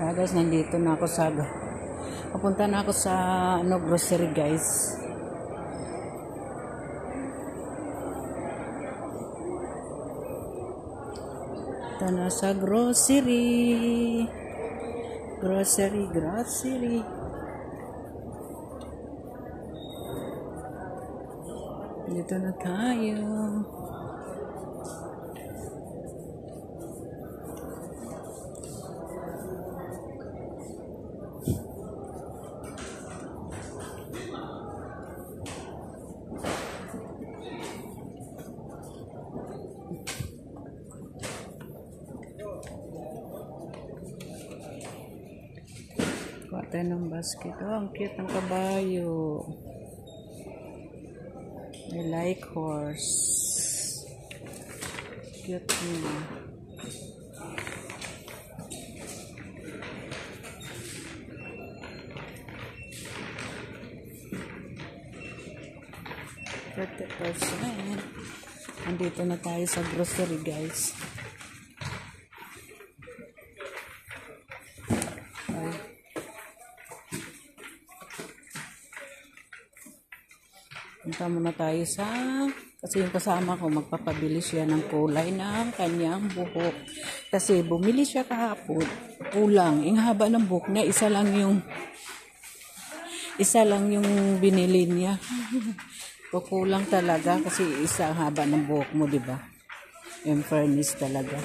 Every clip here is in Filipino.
Guys, nandito na ako sa papunta na ako sa grocery guys. Ito na sa grocery. Grocery. Dito na tayo. Kuha tayo ng basket. Oh, ang cute ng kabayo. I like horse. Cute niya. $30%. Andito na tayo sa grocery guys. Punta muna tayo kasi yung kasama ko magpapabili siya ng kulay ng kanyang buhok. Kasi bumili siya kahapon, kulang. Yung haba ng buhok niya, isa lang yung binili niya. Kukulang talaga kasi isa ang haba ng buhok mo, di ba? In fairness talaga.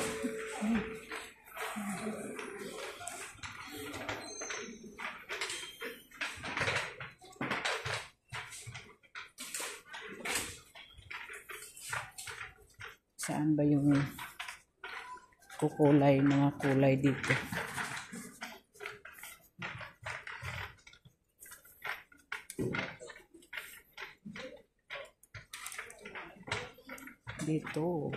Saan ba yung mga kulay dito? Dito.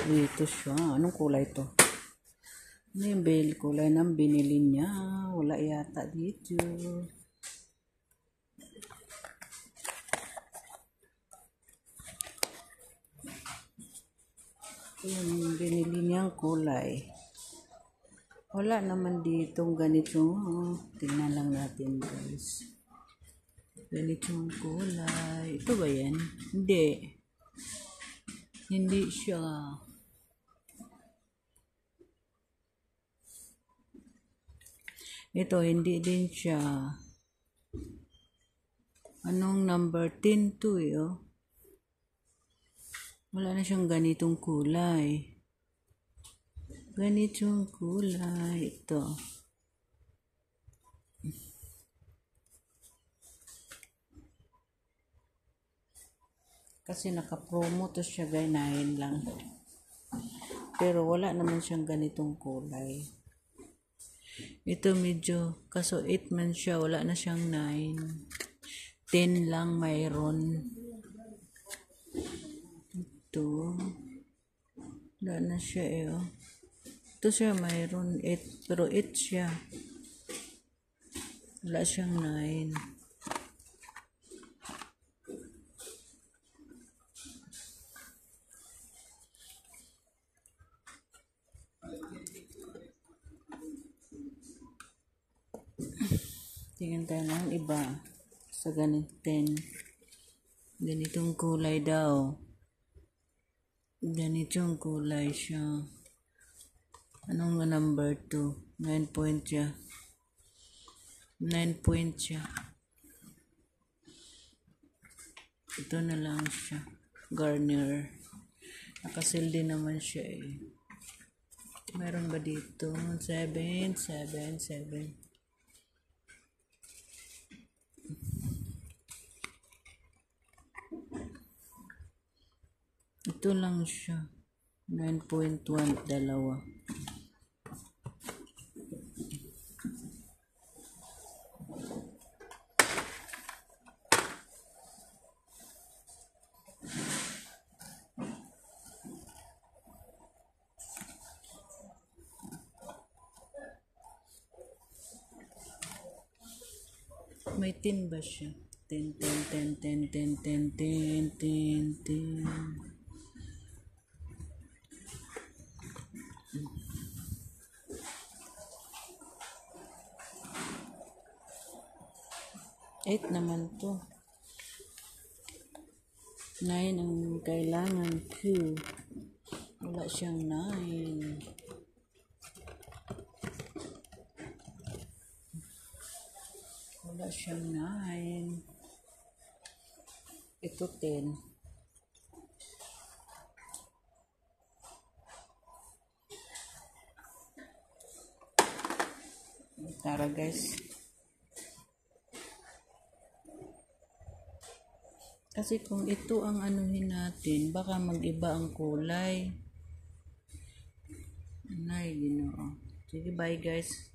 Dito siya. Anong kulay to? Ano yung kulay ng binili niya? Wala yata dito. Yung binili niyang kulay. Wala naman ditong ganito. Tingnan lang natin guys. Ganitong kulay. Ito ba yan? Hindi. Hindi siya. Ito, hindi din siya. Anong number 10 to oh? Wala na siyang ganitong kulay. Ganitong kulay. Ito. Kasi naka-promo to siya, guys, 9 lang. Pero wala naman siyang ganitong kulay. Ito medyo, kaso 8 man siya, wala na siyang 9. 10 lang mayroon. Ito. Wala na siya oh. Ito siya mayroon 8, pero 8 siya. Wala siyang 9. Tingnan tayo ng iba sa ganitong kulay daw. Ganitong kulay siya. Anong number 2? 9 point siya. 9 point siya. Ito na lang siya. Garnier. Nakasil din naman siya eh. Meron ba dito? 7. Ito lang siya. 9.1 dalawa. May tin ba siya? Ten, ten, ten, ten, ten, ten, ten, ten, ten. Eight naman to. 9 ang kailangan ko. Wala siyang 9. Wala siyang 9. Ito 10. Tara guys. Kasi kung ito ang anuhin natin, baka mag-iba ang kulay. Ay, Ginoo. Sige, bye guys.